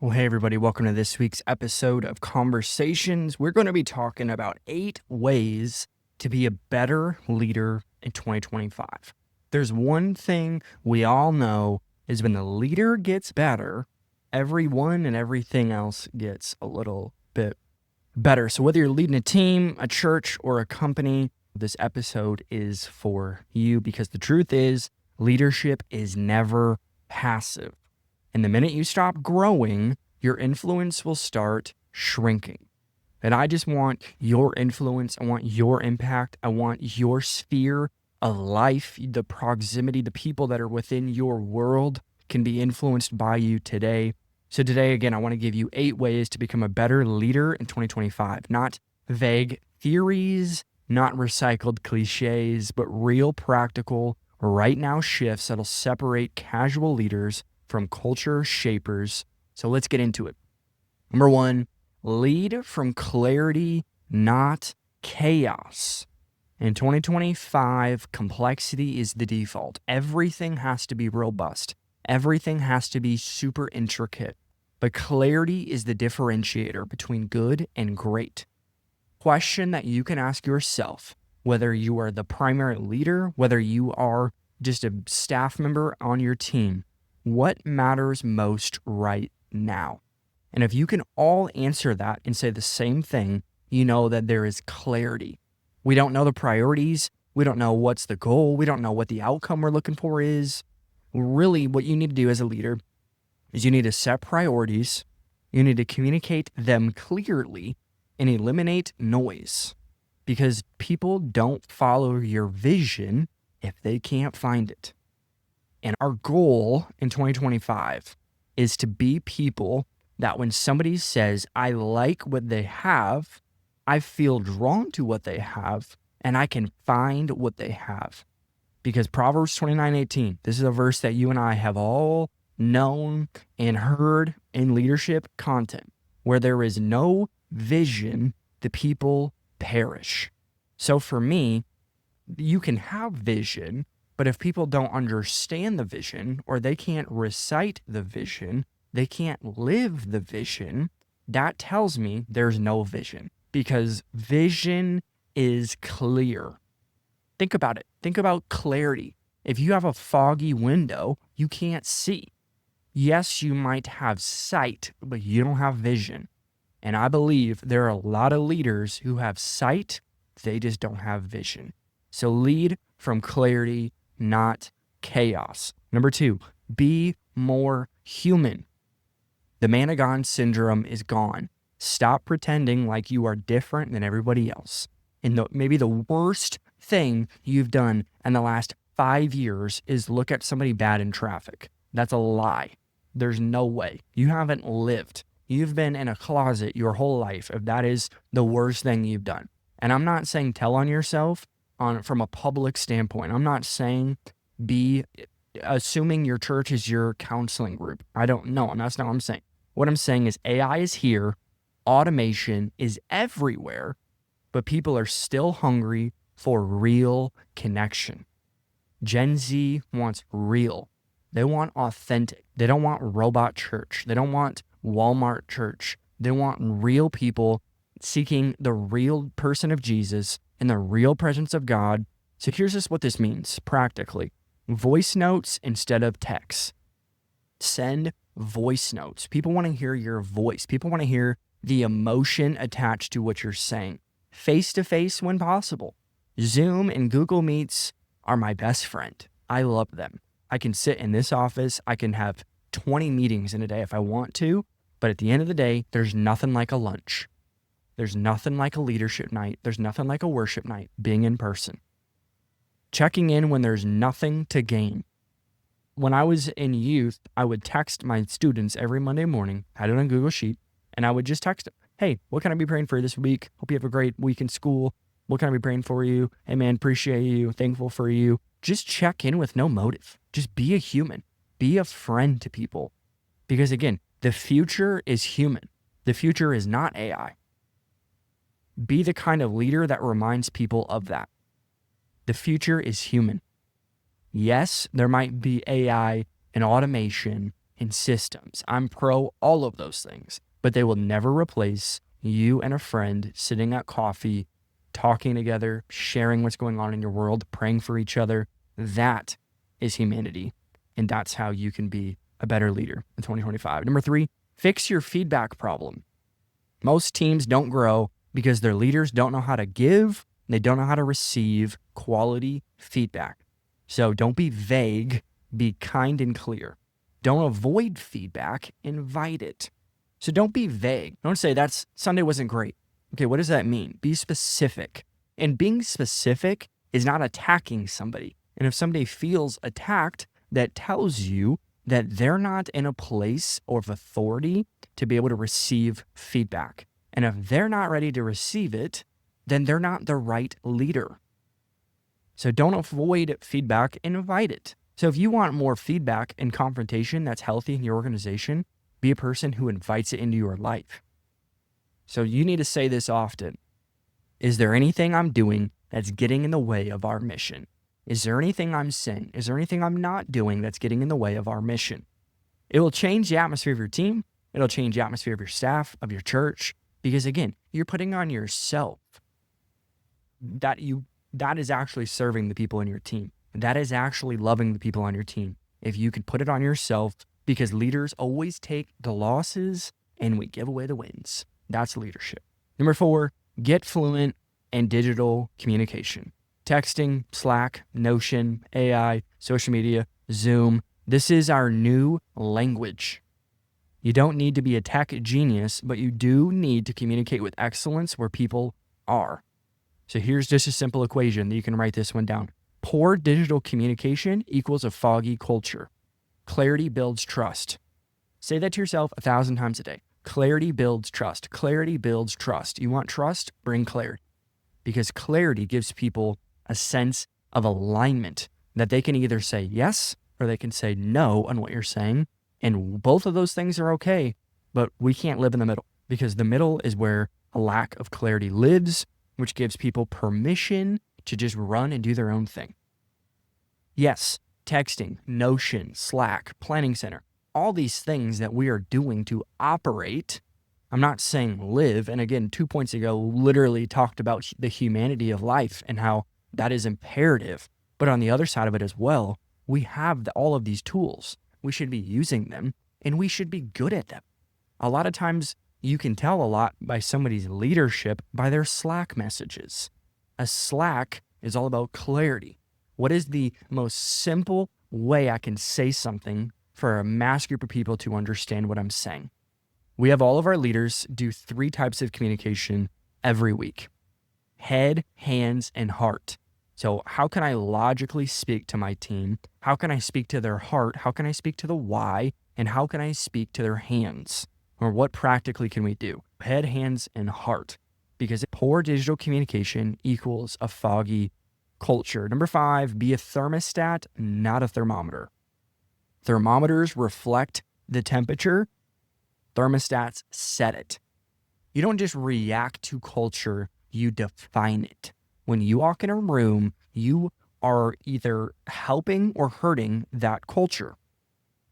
Well, hey, everybody, welcome to this week's episode of Conversations. We're going to be talking about 8 ways to be a better leader in 2025. There's one thing we all know is when the leader gets better, everyone and everything else gets a little bit better. So, whether you're leading a team, a church, or a company, this episode is for you because the truth is, leadership is never passive. And the minute you stop growing, your influence will start shrinking. And I just want your influence. I want your impact. I want your sphere of life, the proximity, the people that are within your world can be influenced by you today. So today, again, I want to give you 8 ways to become a better leader in 2025. Not vague theories, not recycled cliches, but real practical, right now shifts that'll separate casual leaders from culture shapers. So let's get into it. Number 1, lead from clarity, not chaos. In 2025, complexity is the default. Everything has to be robust. Everything has to be super intricate. But clarity is the differentiator between good and great. Question that you can ask yourself, whether you are the primary leader, whether you are just a staff member on your team, what matters most right now? And if you can all answer that and say the same thing, you know that there is clarity. We don't know the priorities. We don't know what's the goal. We don't know what the outcome we're looking for is. Really, what you need to do as a leader is you need to set priorities. You need to communicate them clearly and eliminate noise, because people don't follow your vision if they can't find it. And our goal in 2025 is to be people that when somebody says, I like what they have, I feel drawn to what they have, and I can find what they have. Because Proverbs 29:18, this is a verse that you and I have all known and heard in leadership content. Where there is no vision, the people perish. So for me, you can have vision, but if people don't understand the vision, or they can't recite the vision, they can't live the vision, that tells me there's no vision, because vision is clear. Think about it. Think about clarity. If you have a foggy window, you can't see. Yes, you might have sight, but you don't have vision. And I believe there are a lot of leaders who have sight, they just don't have vision. So lead from clarity, not chaos. Number 2, be more human. The man of God syndrome is gone. Stop pretending like you are different than everybody else. And maybe the worst thing you've done in the last 5 years is look at somebody bad in traffic. That's a lie. There's no way. You haven't lived. You've been in a closet your whole life if that is the worst thing you've done. And I'm not saying tell on yourself from a public standpoint. I'm not saying be assuming your church is your counseling group. I don't know. That's not what I'm saying. What I'm saying is AI is here. Automation is everywhere, but people are still hungry for real connection. Gen Z wants real. They want authentic. They don't want robot church. They don't want Walmart church. They want real people seeking the real person of Jesus in the real presence of God. So here's just what this means practically. Voice notes instead of text. Send voice notes. People want to hear your voice. People want to hear the emotion attached to what you're saying. Face-to-face when possible. Zoom and Google Meets are my best friend. I love them. I can sit in this office. I can have 20 meetings in a day if I want to. But at the end of the day, there's nothing like a lunch. There's nothing like a leadership night. There's nothing like a worship night, being in person. Checking in when there's nothing to gain. When I was in youth, I would text my students every Monday morning, had it on Google Sheet, and I would just text them, hey, what can I be praying for you this week? Hope you have a great week in school. What can I be praying for you? Hey man, appreciate you, thankful for you. Just check in with no motive. Just be a human. Be a friend to people. Because again, the future is human. The future is not AI. Be the kind of leader that reminds people of that. The future is human. Yes, there might be AI and automation and systems. I'm pro all of those things, but they will never replace you and a friend sitting at coffee, talking together, sharing what's going on in your world, praying for each other. That is humanity. And that's how you can be a better leader in 2025. Number 3, fix your feedback problem. Most teams don't grow because their leaders don't know how to give, they don't know how to receive quality feedback. So don't be vague, be kind and clear. Don't avoid feedback, invite it. So don't be vague. Don't say that Sunday wasn't great. Okay, what does that mean? Be specific. And being specific is not attacking somebody. And if somebody feels attacked, that tells you that they're not in a place of authority to be able to receive feedback. And if they're not ready to receive it, then they're not the right leader. So don't avoid feedback, invite it. So if you want more feedback and confrontation that's healthy in your organization, be a person who invites it into your life. So you need to say this often. Is there anything I'm doing that's getting in the way of our mission? Is there anything I'm saying? Is there anything I'm not doing that's getting in the way of our mission? It will change the atmosphere of your team. It'll change the atmosphere of your staff, of your church, because again, you're putting on yourself that is actually serving the people in your team. That is actually loving the people on your team. If you could put it on yourself, because leaders always take the losses and we give away the wins. That's leadership. Number 4, get fluent in digital communication. Texting, Slack, Notion, AI, social media, Zoom. This is our new language. You don't need to be a tech genius, but you do need to communicate with excellence where people are. So here's just a simple equation that you can write this one down. Poor digital communication equals a foggy culture. Clarity builds trust. Say that to yourself 1,000 times a day. Clarity builds trust. Clarity builds trust. You want trust? Bring clarity. Because clarity gives people a sense of alignment that they can either say yes or they can say no on what you're saying. And both of those things are okay, but we can't live in the middle, because the middle is where a lack of clarity lives, which gives people permission to just run and do their own thing. Yes, texting, Notion, Slack, Planning Center, all these things that we are doing to operate. I'm not saying live. And again, 2 points ago, literally talked about the humanity of life and how that is imperative. But on the other side of it as well, we have all of these tools. We should be using them and we should be good at them. A lot of times you can tell a lot by somebody's leadership by their Slack messages. A Slack is all about clarity. What is the most simple way I can say something for a mass group of people to understand what I'm saying? We have all of our leaders do 3 types of communication every week: head, hands, and heart. So how can I logically speak to my team? How can I speak to their heart? How can I speak to the why? And how can I speak to their hands? Or what practically can we do? Head, hands, and heart. Because poor digital communication equals a foggy culture. Number 5, be a thermostat, not a thermometer. Thermometers reflect the temperature. Thermostats set it. You don't just react to culture, you define it. When you walk in a room, you are either helping or hurting that culture.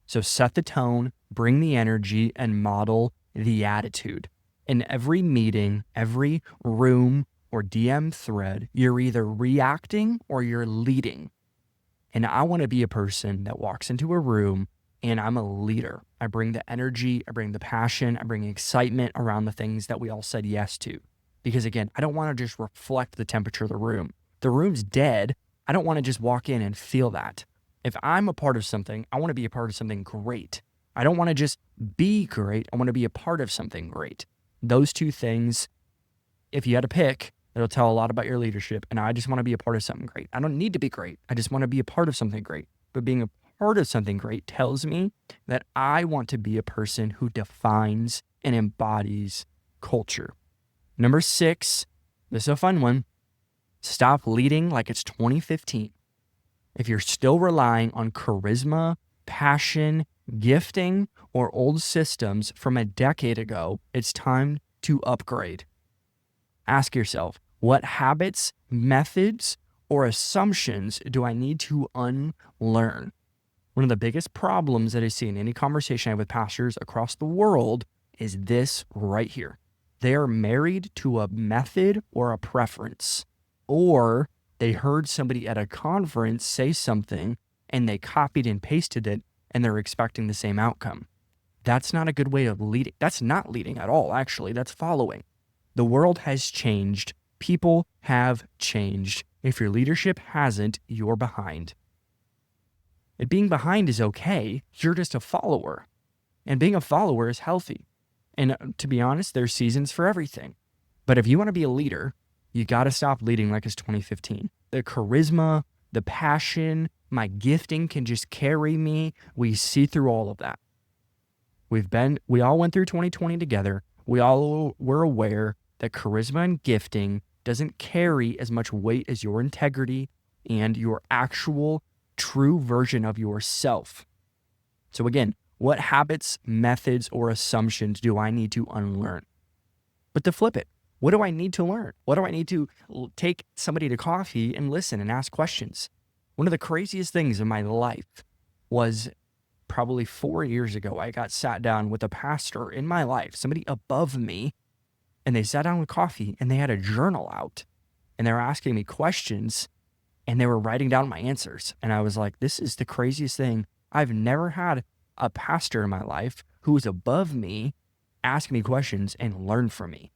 So set the tone, bring the energy, and model the attitude. In every meeting, every room or DM thread, you're either reacting or you're leading. And I want to be a person that walks into a room and I'm a leader. I bring the energy, I bring the passion, I bring excitement around the things that we all said yes to. Because again, I don't want to just reflect the temperature of the room. The room's dead. I don't want to just walk in and feel that. If I'm a part of something, I want to be a part of something great. I don't want to just be great. I want to be a part of something great. Those 2 things, if you had to pick, it'll tell a lot about your leadership. And I just want to be a part of something great. I don't need to be great. I just want to be a part of something great. But being a part of something great tells me that I want to be a person who defines and embodies culture. Number 6, this is a fun one. Stop leading like it's 2015. If you're still relying on charisma, passion, gifting, or old systems from a decade ago, it's time to upgrade. Ask yourself, what habits, methods, or assumptions do I need to unlearn? One of the biggest problems that I see in any conversation I have with pastors across the world is this right here. They are married to a method or a preference, or they heard somebody at a conference say something and they copied and pasted it and they're expecting the same outcome. That's not a good way of leading. That's not leading at all, actually. That's following. The world has changed. People have changed. If your leadership hasn't, you're behind. And being behind is okay. You're just a follower. And being a follower is healthy. And to be honest, there's seasons for everything. But if you want to be a leader, you got to stop leading like it's 2015. The charisma, the passion, my gifting can just carry me. We see through all of that. We all went through 2020 together. We all were aware that charisma and gifting doesn't carry as much weight as your integrity and your actual true version of yourself. So again, what habits, methods, or assumptions do I need to unlearn? But to flip it, what do I need to learn? What do I need to take somebody to coffee and listen and ask questions? One of the craziest things in my life was probably 4 years ago. I got sat down with a pastor in my life, somebody above me, and they sat down with coffee and they had a journal out and they were asking me questions and they were writing down my answers. And I was like, this is the craziest thing. I've never had a pastor in my life who was above me ask me questions and learn from me.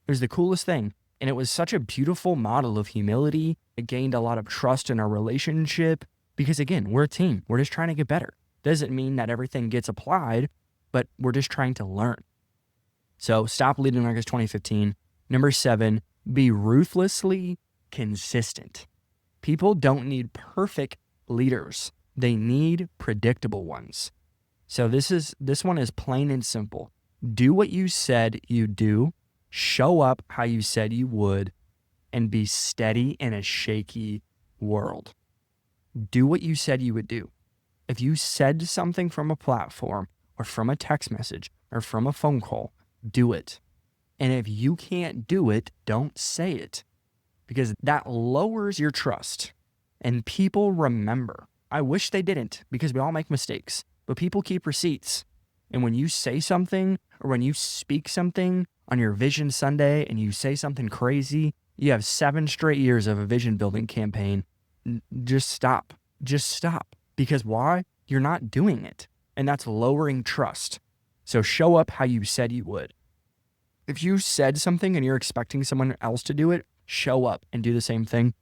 It was the coolest thing. And it was such a beautiful model of humility. It gained a lot of trust in our relationship because, again, we're a team. We're just trying to get better. Doesn't mean that everything gets applied, but we're just trying to learn. So stop leading like it's 2015. Number 7, be ruthlessly consistent. People don't need perfect leaders. They need predictable ones. So this one is plain and simple. Do what you said you do, show up how you said you would, and be steady in a shaky world. Do what you said you would do. If you said something from a platform or from a text message or from a phone call, do it. And if you can't do it, don't say it, because that lowers your trust. And people remember. I wish they didn't, because we all make mistakes, but people keep receipts. And when you say something or when you speak something on your Vision Sunday and you say something crazy, you have 7 straight years of a vision building campaign. Just stop. Just stop. Because why? You're not doing it. And that's lowering trust. So show up how you said you would. If you said something and you're expecting someone else to do it, show up and do the same thing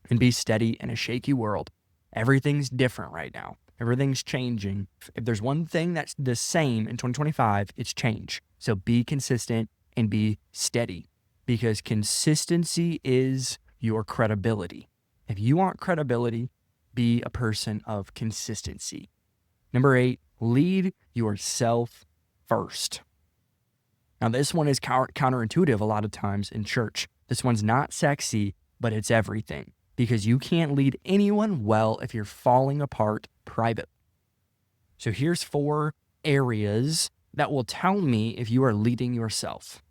and be steady in a shaky world. Everything's different right now. Everything's changing. If there's one thing that's the same in 2025, it's change. So be consistent and be steady, because consistency is your credibility. If you want credibility, be a person of consistency. Number 8, lead yourself first. Now, this one is counterintuitive a lot of times in church. This one's not sexy, but it's everything, because you can't lead anyone well if you're falling apart private. So here's 4 areas that will tell me if you are leading yourself.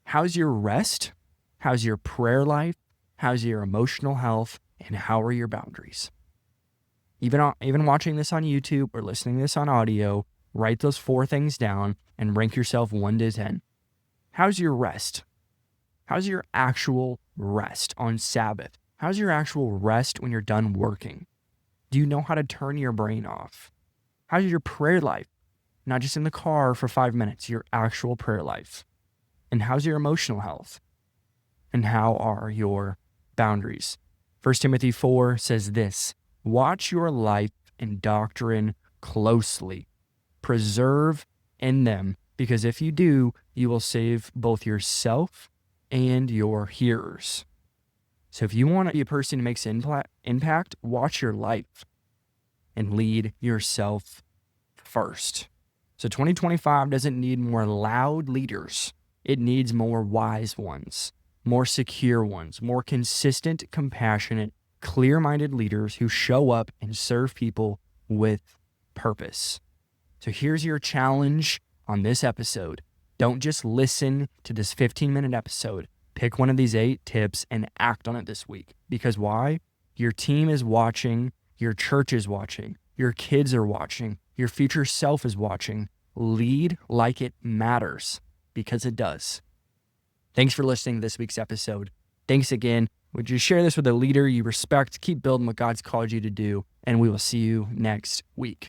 How's your rest? How's your prayer life? How's your emotional health? And how are your boundaries? Even watching this on YouTube or listening to this on audio, write those 4 things down and rank yourself 1 to 10. How's your rest? How's your actual rest on Sabbath? How's your actual rest when you're done working? Do you know how to turn your brain off? How's your prayer life? Not just in the car for 5 minutes, your actual prayer life. And how's your emotional health? And how are your boundaries? 1 Timothy 4 says this: watch your life and doctrine closely. Preserve in them, because if you do, you will save both yourself and your hearers. So if you want to be a person who makes impact, watch your life and lead yourself first. So 2025 doesn't need more loud leaders. It needs more wise ones, more secure ones, more consistent, compassionate, clear-minded leaders who show up and serve people with purpose. So here's your challenge on this episode. Don't just listen to this 15-minute episode. Pick one of these 8 tips and act on it this week. Because why? Your team is watching. Your church is watching. Your kids are watching. Your future self is watching. Lead like it matters, because it does. Thanks for listening to this week's episode. Thanks again. Would you share this with a leader you respect? Keep building what God's called you to do, and we will see you next week.